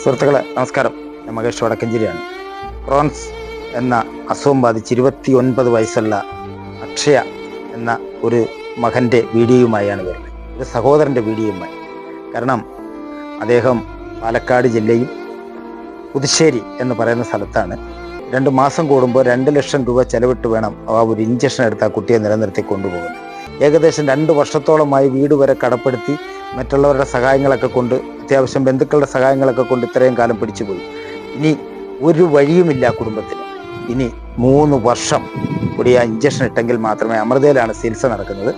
സുഹൃത്തുക്കളെ നമസ്കാരം. ഞാൻ മഹേഷ് വടക്കഞ്ചേരിയാണ്. ക്രോൺസ് എന്ന അസുഖം ബാധിച്ച് 29 വയസ്സുള്ള അക്ഷയ എന്ന ഒരു മകൻ്റെ വീഡിയോയുമായാണ് വരുന്നത്, ഒരു സഹോദരൻ്റെ വീഡിയോയുമായി. കാരണം അദ്ദേഹം പാലക്കാട് ജില്ലയിൽ പുതുശ്ശേരി എന്ന് പറയുന്ന സ്ഥലത്താണ് 2 മാസം കൂടുമ്പോൾ 2 ലക്ഷം രൂപ ചെലവിട്ട് വേണം ആ ഒരു ഇഞ്ചക്ഷൻ എടുത്ത് ആ കുട്ടിയെ നിലനിർത്തി കൊണ്ടുപോകുന്നത്. ഏകദേശം 2 വർഷത്തോളമായി വീട് വരെ കടപ്പെടുത്തി മറ്റുള്ളവരുടെ സഹായങ്ങളൊക്കെ കൊണ്ട്, അത്യാവശ്യം ബന്ധുക്കളുടെ സഹായങ്ങളൊക്കെ കൊണ്ട് ഇത്രയും കാലം പിടിച്ചുപോയി. ഇനി ഒരു വഴിയുമില്ല കുടുംബത്തിന്. ഇനി 3 വർഷം കൂടി ആ ഇഞ്ചക്ഷൻ ഇട്ടെങ്കിൽ മാത്രമേ, അമൃതയിലാണ് ചികിത്സ നടക്കുന്നത്,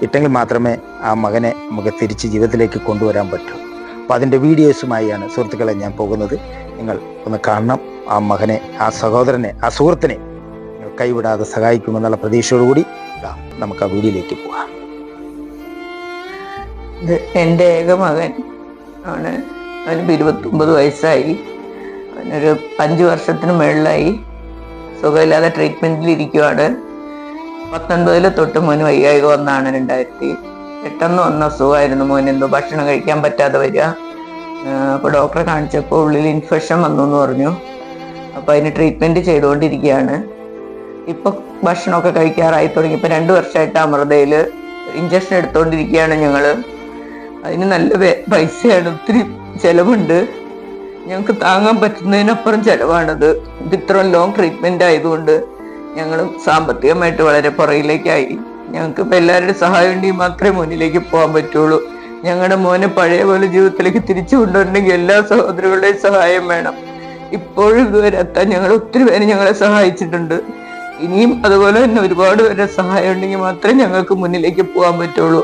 ഇട്ടെങ്കിൽ മാത്രമേ ആ മകനെ നമുക്ക് തിരിച്ച് ജീവിതത്തിലേക്ക് കൊണ്ടുവരാൻ പറ്റൂ. അപ്പോൾ അതിൻ്റെ വീഡിയോസുമായാണ് സുഹൃത്തുക്കളെ ഞാൻ പോകുന്നത്. നിങ്ങൾ ഒന്ന് കാണണം. ആ മകനെ, ആ സഹോദരനെ, ആ സുഹൃത്തിനെ നിങ്ങൾ കൈവിടാതെ സഹായിക്കുമെന്നുള്ള പ്രതീക്ഷയോടുകൂടി നമുക്ക് ആ വീഡിയോയിലേക്ക് പോകാം. ഇത് എൻ്റെ ഏക മകൻ ആണ്. അവന് 29 വയസ്സായി. അവനൊരു 5 വർഷത്തിന് മുകളിലായി സുഖമില്ലാതെ ട്രീറ്റ്മെൻറ്റിലിരിക്കുവാണ്. 19 തൊട്ട് മോന് വയ്യായിക വന്നാണ്. 2008 വന്ന അസുഖമായിരുന്നു മോന്. എന്തോ ഭക്ഷണം കഴിക്കാൻ പറ്റാതെ വരിക. അപ്പോൾ ഡോക്ടറെ കാണിച്ചപ്പോൾ ഉള്ളിൽ ഇൻഫെക്ഷൻ വന്നു എന്ന് പറഞ്ഞു. അപ്പോൾ അതിന് ട്രീറ്റ്മെൻറ്റ് ചെയ്തുകൊണ്ടിരിക്കുകയാണ്. ഇപ്പോൾ ഭക്ഷണമൊക്കെ കഴിക്കാറായി തുടങ്ങി. ഇപ്പോൾ 2 വർഷമായിട്ട് അമൃതയിൽ ഇഞ്ചക്ഷൻ എടുത്തുകൊണ്ടിരിക്കുകയാണ് ഞങ്ങൾ. അതിന് നല്ല പൈസയാണ്, ഒത്തിരി ചിലവുണ്ട്. ഞങ്ങൾക്ക് താങ്ങാൻ പറ്റുന്നതിനപ്പുറം ചിലവാണത്. ഇത് ഇത്രയും ലോങ് ട്രീറ്റ്മെൻ്റ് ആയതുകൊണ്ട് ഞങ്ങൾ സാമ്പത്തികമായിട്ട് വളരെ പുറകിലേക്കായി. ഞങ്ങൾക്ക് ഇപ്പോൾ എല്ലാവരുടെ സഹായം ഉണ്ടെങ്കിൽ മാത്രമേ മുന്നിലേക്ക് പോകാൻ പറ്റുള്ളൂ. ഞങ്ങളുടെ മോനെ പഴയ പോലെ ജീവിതത്തിലേക്ക് തിരിച്ചു കൊണ്ടുവരണമെങ്കിൽ എല്ലാ സഹോദരങ്ങളുടെയും സഹായം വേണം. ഇപ്പോഴും ഇതുവരെ എത്താൻ ഞങ്ങൾ ഒത്തിരി പേര് ഞങ്ങളെ സഹായിച്ചിട്ടുണ്ട്. ഇനിയും അതുപോലെ തന്നെ ഒരുപാട് പേരുടെ സഹായം ഉണ്ടെങ്കിൽ മാത്രമേ ഞങ്ങൾക്ക് മുന്നിലേക്ക് പോകാൻ പറ്റുള്ളൂ.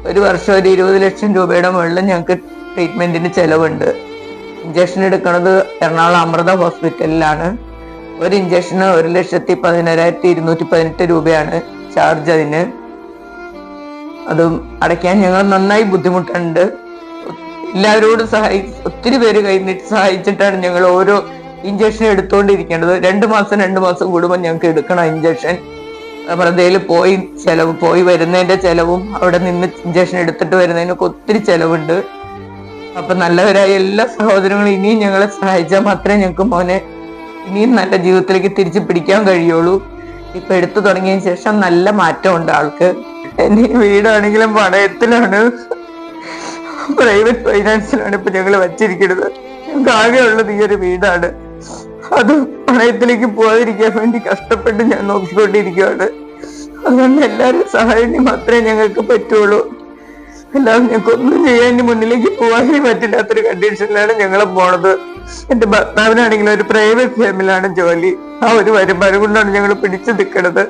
ഒരു വർഷം ഒരു 20 ലക്ഷം രൂപയുടെ മുകളിൽ ഞങ്ങൾക്ക് ട്രീറ്റ്മെൻറ്റിന് ചിലവുണ്ട്. ഇഞ്ചക്ഷൻ എടുക്കുന്നത് എറണാകുളം അമൃത ഹോസ്പിറ്റലിലാണ്. ഒരു ഇഞ്ചക്ഷന് 1,11,218 രൂപയാണ് ചാർജ്. അതിന് അതും അടയ്ക്കാൻ ഞങ്ങൾ നന്നായി ബുദ്ധിമുട്ടുണ്ട്. എല്ലാവരോടും ഒത്തിരി പേര് കൈനീട്ടി സഹായിച്ചിട്ടാണ് ഞങ്ങൾ ഓരോ ഇഞ്ചക്ഷൻ എടുത്തുകൊണ്ടിരിക്കേണ്ടത്. 2 മാസം കൂടുമ്പോൾ ഞങ്ങൾക്ക് എടുക്കണം ഇഞ്ചക്ഷൻ. അമൃതയിൽ പോയി വരുന്നതിന്റെ ചെലവും അവിടെ നിന്ന് ഇഞ്ചക്ഷൻ എടുത്തിട്ട് വരുന്നതിനൊക്കെ ഒത്തിരി ചെലവുണ്ട്. അപ്പൊ നല്ലവരായ എല്ലാ സഹോദരങ്ങളും ഇനിയും ഞങ്ങളെ സഹായിച്ചാൽ മാത്രമേ ഞങ്ങൾക്ക് മോനെ ഇനിയും നല്ല ജീവിതത്തിലേക്ക് തിരിച്ചു പിടിക്കാൻ കഴിയുള്ളൂ. ഇപ്പൊ എടുത്തു തുടങ്ങിയതിന് ശേഷം നല്ല മാറ്റമുണ്ട് ആൾക്ക്. എന്റെ വീടാണെങ്കിലും പണയത്തിലാണ്, പ്രൈവറ്റ് ഫൈനാൻസിലാണ് ഇപ്പൊ ഞങ്ങൾ വച്ചിരിക്കുന്നത്. ഞങ്ങൾക്ക് ആകെയുള്ളത് ഈ ഒരു വീടാണ്. അത് പണയത്തിലേക്ക് പോകാതിരിക്കാൻ വേണ്ടി കഷ്ടപ്പെട്ട് ഞാൻ നോക്കിക്കൊണ്ടിരിക്കുകയാണ്. അതുകൊണ്ട് എല്ലാവരും സഹായം മാത്രമേ ഞങ്ങൾക്ക് പറ്റുള്ളൂ. എല്ലാവരും ഞങ്ങൾക്ക് ഒന്നും ചെയ്യാൻ മുന്നിലേക്ക് പോകാനേ പറ്റില്ലാത്തൊരു കണ്ടീഷനിലാണ് ഞങ്ങൾ പോണത്. എന്റെ ഭർത്താവിനാണെങ്കിലും ഒരു പ്രൈവറ്റ് ഫേമിലാണ് ജോലി. ആ ഒരു വരുമാനം കൊണ്ടാണ് ഞങ്ങൾ പിടിച്ചു നിൽക്കുന്നത്.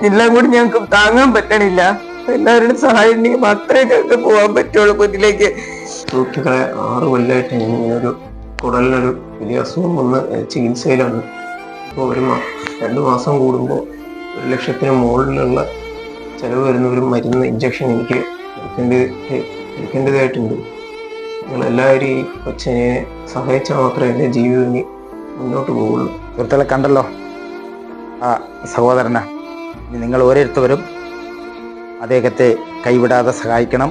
എല്ലാം കൂടി ഞങ്ങൾക്ക് താങ്ങാൻ പറ്റണില്ല. എല്ലാവരുടെ സഹായം ഉണ്ടെങ്കിൽ മാത്രമേ ഞങ്ങൾക്ക് പോകാൻ പറ്റുള്ളൂ മുന്നിലേക്ക്. സുഹൃത്തുക്കളെ, 6 കൊല്ലമായിട്ട് ഇങ്ങനൊരു കുടലിനൊരു വലിയ അസുഖം വന്ന് ചികിത്സയിലാണ്. ഇപ്പോൾ 2 മാസം കൂടുമ്പോൾ 1 ലക്ഷത്തിന് മുകളിലുള്ള ചിലവ് വരുന്ന ഒരു മരുന്ന് ഇഞ്ചക്ഷൻ എനിക്ക് എടുക്കേണ്ടതായിട്ടുണ്ട്. നിങ്ങളെല്ലാവരും ഈ കൊച്ചിനെ സഹായിച്ചാൽ മാത്രമേ എൻ്റെ ജീവിതം ഇനി മുന്നോട്ട് പോകുള്ളൂ. സുഹൃത്തുക്കളെ കണ്ടല്ലോ, ആ സഹോദരന. നിങ്ങൾ ഓരോരുത്തരും അദ്ദേഹത്തെ കൈവിടാതെ സഹായിക്കണം.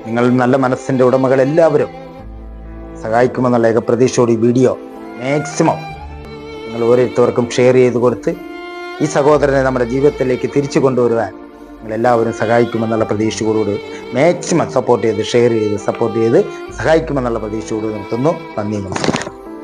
നിങ്ങൾ നല്ല മനസ്സിൻ്റെ ഉടമകൾ എല്ലാവരും സഹായിക്കുമെന്നുള്ള ഏക പ്രതീക്ഷയോടെ ഈ വീഡിയോ മാക്സിമം നിങ്ങൾ ഓരോരുത്തർക്കും ഷെയർ ചെയ്ത് കൊടുത്ത് ഈ സഹോദരനെ നമ്മുടെ ജീവിതത്തിലേക്ക് തിരിച്ചു കൊണ്ടുവരുവാൻ നിങ്ങളെല്ലാവരും സഹായിക്കുമെന്നുള്ള പ്രതീക്ഷയോടുകൂടി മാക്സിമം സപ്പോർട്ട് ചെയ്ത്, ഷെയർ ചെയ്ത്, സപ്പോർട്ട് ചെയ്ത് സഹായിക്കുമെന്നുള്ള പ്രതീക്ഷയോട് നിർത്തുന്നു. നന്ദി, നമസ്കാരം.